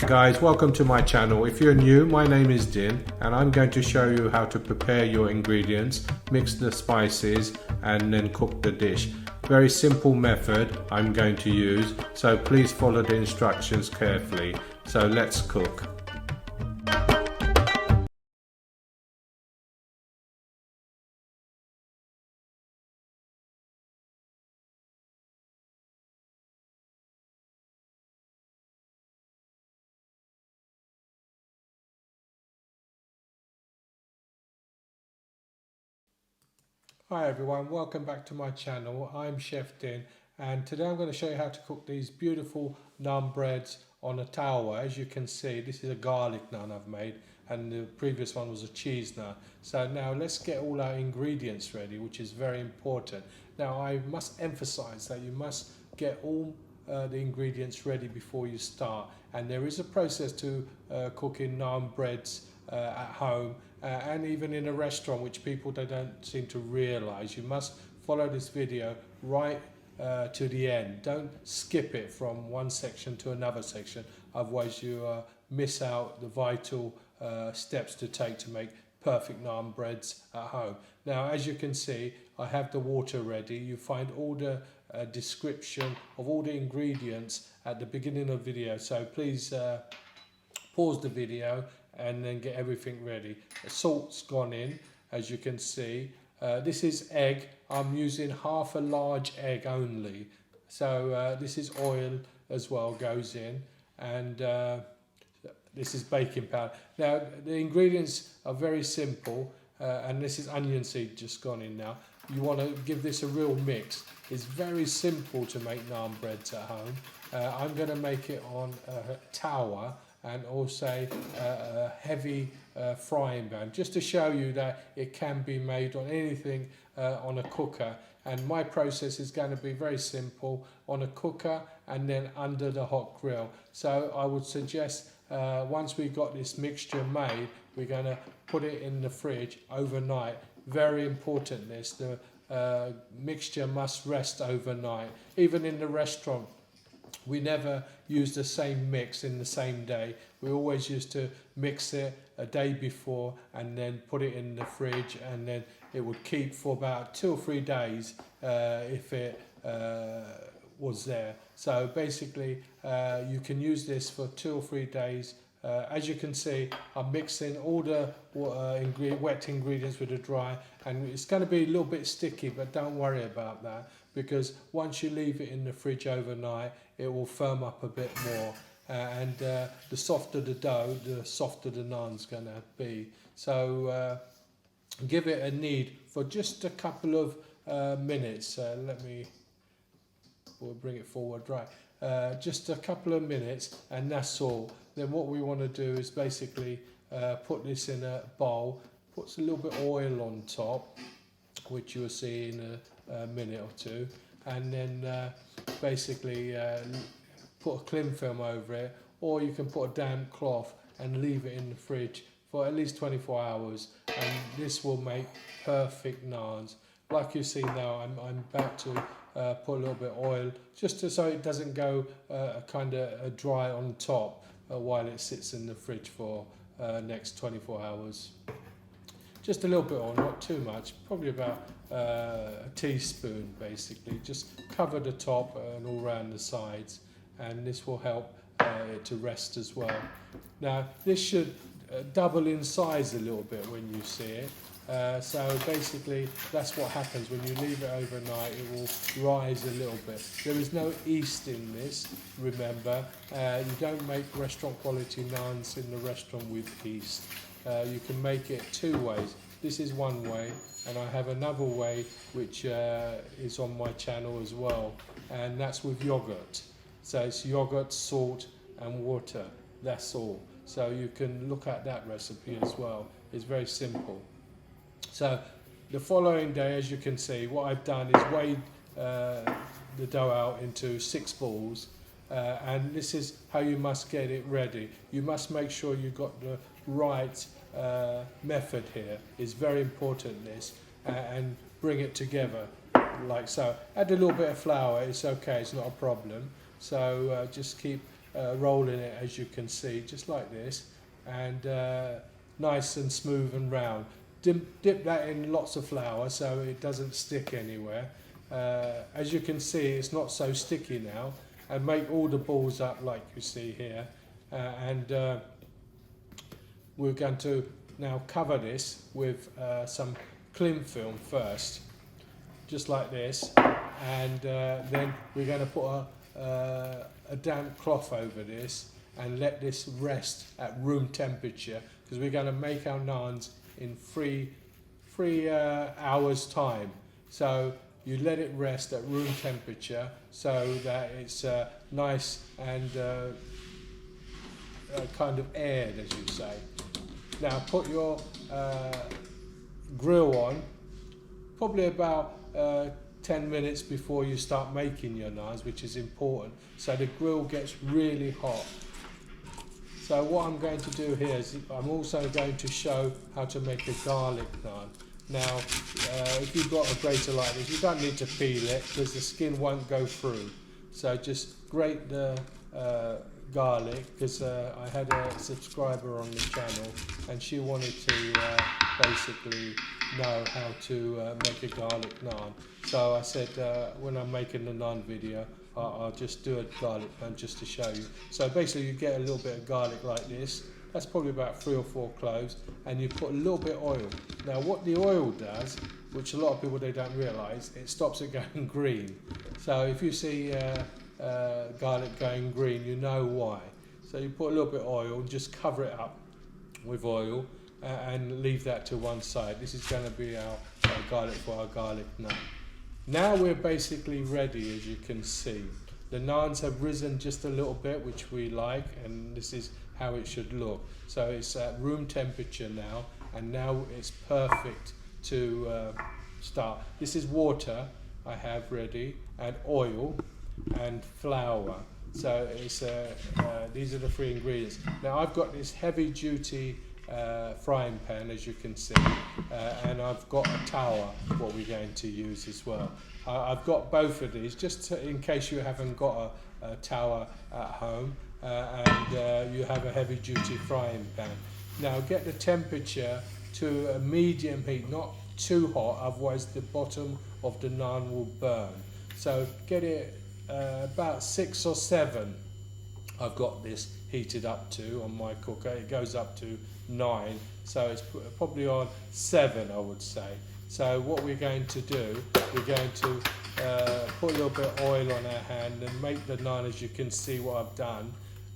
Guys, welcome to my channel. If you're new, my name is Din and I'm going to show you how to prepare your ingredients, mix the spices and then cook the dish. Very simple method I'm going to use, so please follow the instructions carefully. So let's cook. Hi everyone, welcome back to my channel. I'm Chef Din and today I'm going to show you how to cook these beautiful naan breads on a tawa. As you can see, this is a garlic naan I've made and the previous one was a cheese naan. So now let's get all our ingredients ready, which is very important. Now I must emphasize that you must get all the ingredients ready before you start, and there is a process to cooking naan breads at home and even in a restaurant, which people they don't seem to realize. You must follow this video right to the end. Don't skip it from one section to another section, otherwise you miss out the vital steps to take to make perfect naan breads at home. Now as you can see, I have the water ready. You find all the description of all the ingredients at the beginning of the video, so please pause the video and then get everything ready. The salt's gone in, as you can see. This is egg. I'm using half a large egg only. So this is oil as well, goes in, and this is baking powder. Now the ingredients are very simple, and this is onion seed just gone in now. You want to give this a real mix. It's very simple to make naan breads at home. I'm going to make it on a tawa and also a heavy frying pan, just to show you that it can be made on anything on a cooker. And my process is going to be very simple, on a cooker and then under the hot grill. So I would suggest once we've got this mixture made, we're going to put it in the fridge overnight. Very important this, the mixture must rest overnight. Even in the restaurant, we never use the same mix in the same day. We always used to mix it a day before and then put it in the fridge, and then it would keep for about 2 or 3 days if it was there. So basically you can use this for 2 or 3 days. As you can see, I'm mixing all the wet ingredients with the dry, and it's going to be a little bit sticky, but don't worry about that, because once you leave it in the fridge overnight, it will firm up a bit more, and the softer the dough, the softer the naan's going to be. So give it a knead for just a couple of minutes. We'll bring it forward, right. Just a couple of minutes, and that's all. Then what we want to do is basically put this in a bowl, put a little bit of oil on top, which you'll see in a minute or two, and then basically put a cling film over it, or you can put a damp cloth and leave it in the fridge for at least 24 hours, and this will make perfect naans. Like you see now, I'm about to put a little bit of oil, just so it doesn't go kind of dry on top while it sits in the fridge for next 24 hours. Just a little bit on, not too much, probably about a teaspoon basically. Just cover the top and all around the sides, and this will help it to rest as well. Now this should double in size a little bit when you see it. So basically that's what happens when you leave it overnight. It will rise a little bit. There is no yeast in this, remember. You don't make restaurant quality naans in the restaurant with yeast. You can make it 2 ways. This is one way, and I have another way which is on my channel as well, and that's with yogurt. So it's yogurt, salt and water, that's all. So you can look at that recipe as well. It's very simple. So the following day, as you can see, what I've done is weighed the dough out into 6 balls, and this is how you must get it ready. You must make sure you've got the right method here. It's very important, this, and bring it together like so. Add a little bit of flour, it's okay, it's not a problem. So just keep rolling it, as you can see, just like this, and nice and smooth and round. Dip that in lots of flour so it doesn't stick anywhere. As you can see, it's not so sticky now, and make all the balls up like you see here, and we're going to now cover this with some cling film first, just like this, and then we're going to put a damp cloth over this and let this rest at room temperature, because we're going to make our naans in three hours time. So you let it rest at room temperature so that it's nice and kind of aired, as you say. Now put your grill on probably about 10 minutes before you start making your naans, which is important, so the grill gets really hot. So what I'm going to do here is I'm also going to show how to make a garlic naan. Now if you've got a grater like this, you don't need to peel it because the skin won't go through. So just grate the garlic, because I had a subscriber on the channel and she wanted to basically know how to make a garlic naan. So I said when I'm making the naan video, I'll just do a garlic naan just to show you. So basically you get a little bit of garlic like this. That's probably about 3 or 4 cloves, and you put a little bit of oil. Now what the oil does, which a lot of people they don't realise, it stops it going green. So if you see garlic going green, you know why. So you put a little bit of oil, just cover it up with oil, and leave that to one side. This is going to be our garlic for our garlic naan. Now we're basically ready, as you can see. The naans have risen just a little bit, which we like, and this is how it should look. So it's at room temperature now, and now it's perfect to start. This is water I have ready, and oil and flour. So it's these are the 3 ingredients. Now I've got this heavy duty frying pan, as you can see, and I've got a Tawa, what we're going to use as well. I've got both of these just in case you haven't got a Tawa at home, and you have a heavy duty frying pan. Now get the temperature to a medium heat, not too hot, otherwise the bottom of the naan will burn. So get it about 6 or 7. I've got this heated up to on my cooker. It goes up to 9, so it's probably on 7, I would say. So what we're going to do, we're going to put a little bit of oil on our hand and make the naan, as you can see what I've done.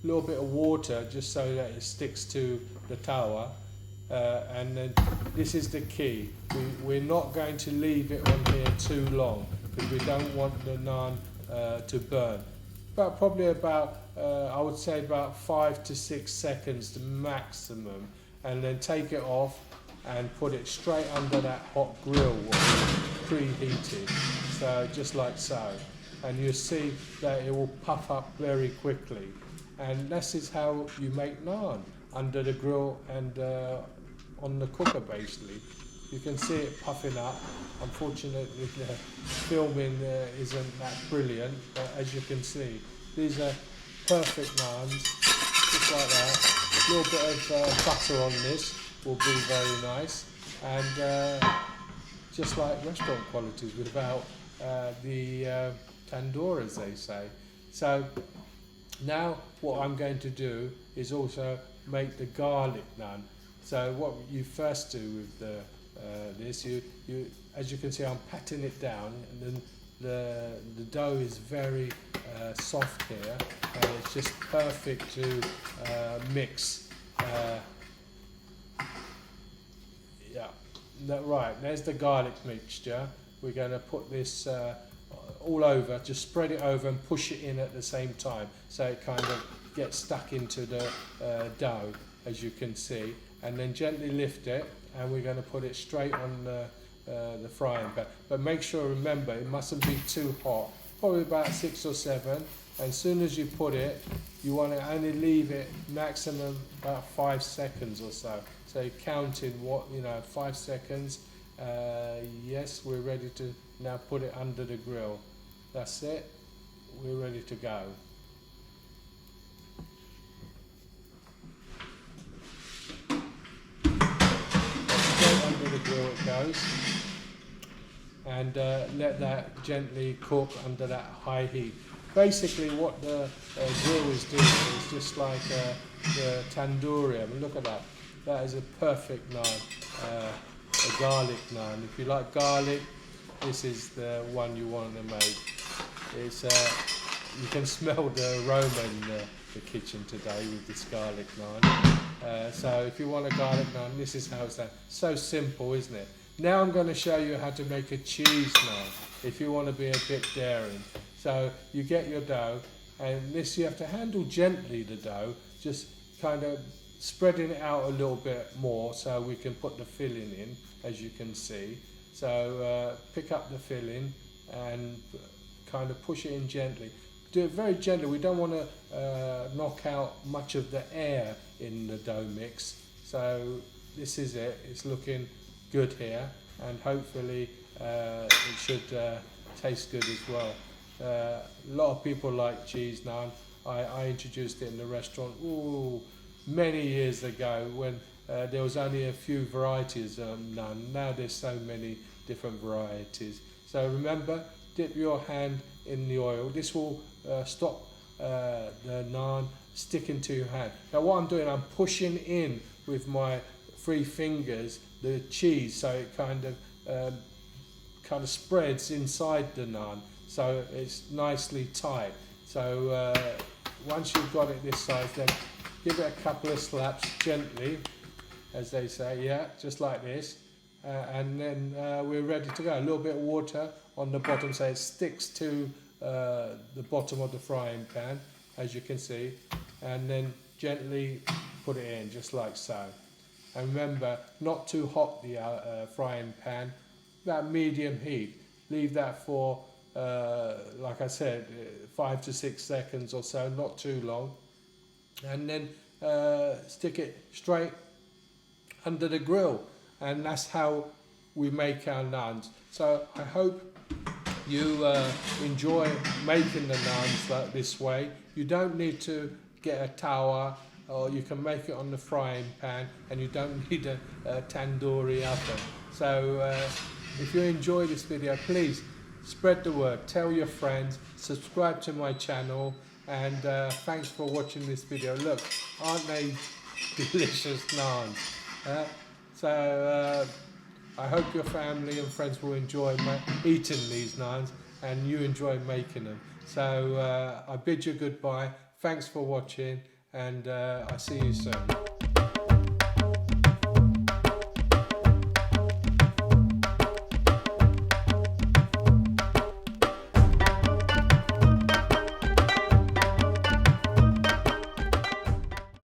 A little bit of water just so that it sticks to the tawa, and then this is the key. We're not going to leave it on here too long because we don't want the naan to burn. But probably about I would say about 5 to 6 seconds the maximum, and then take it off and put it straight under that hot grill preheated, so just like so, and you see that it will puff up very quickly. And this is how you make naan, under the grill and on the cooker. Basically you can see it puffing up. Unfortunately the filming isn't that brilliant, but as you can see, these are perfect naans, just like that. A little bit of butter on this will be very nice, and just like restaurant qualities without the tandoor, as they say. So now what I'm going to do is also make the garlic naan. So what you first do with this, you as you can see, I'm patting it down, and then the dough is very soft here, and it's just perfect to mix. Yeah, right, there's the garlic mixture. We're going to put this all over, just spread it over and push it in at the same time, so it kind of gets stuck into the dough, as you can see, and then gently lift it, and we're going to put it straight on the frying pan. But make sure, remember, it mustn't be too hot, probably about 6 or 7. And as soon as you put it, you want to only leave it maximum about 5 seconds or so. So you're counting 5 seconds. Yes, we're ready to now put it under the grill. That's it, we're ready to go. and let that gently cook under that high heat. Basically what the grill is doing is just like the tandoori. I mean, look at that. That is a perfect naan, a garlic naan. If you like garlic, this is the one you want to make. It's you can smell the aroma in the kitchen today with this garlic naan. So if you want a garlic naan, this is how it's done. So simple, isn't it? Now I'm going to show you how to make a cheese naan if you want to be a bit daring. So you get your dough, and this you have to handle gently the dough, just kind of spreading it out a little bit more so we can put the filling in, as you can see. So pick up the filling and kind of push it in gently. Do it very gently. We don't want to knock out much of the air in the dough mix. So this is it. It's looking good here, and hopefully it should taste good as well. A lot of people like cheese naan. I introduced it in the restaurant many years ago when there was only a few varieties of naan. Now there's so many different varieties. So remember, dip your hand in the oil. This will stop the naan sticking to your hand. Now what I'm doing, I'm pushing in with my 3 fingers the cheese, so it kind of spreads inside the naan, so it's nicely tight. So once you've got it this size, then give it a couple of slaps gently, as they say, yeah, just like this, and then we're ready to go. A little bit of water on the bottom so it sticks to the bottom of the frying pan, as you can see, and then gently put it in just like so. And remember, not too hot the frying pan, about medium heat. Leave that for, like I said, 5 to 6 seconds or so, not too long. And then stick it straight under the grill. And that's how we make our naans. So I hope you enjoy making the naans like this way. You don't need to get a tawa, or you can make it on the frying pan, and you don't need a tandoori oven. So if you enjoy this video, please spread the word, tell your friends, subscribe to my channel, and thanks for watching this video. Look, aren't they delicious naans? So I hope your family and friends will enjoy eating these naans, and you enjoy making them. So I bid you goodbye. Thanks for watching, and I'll see you soon.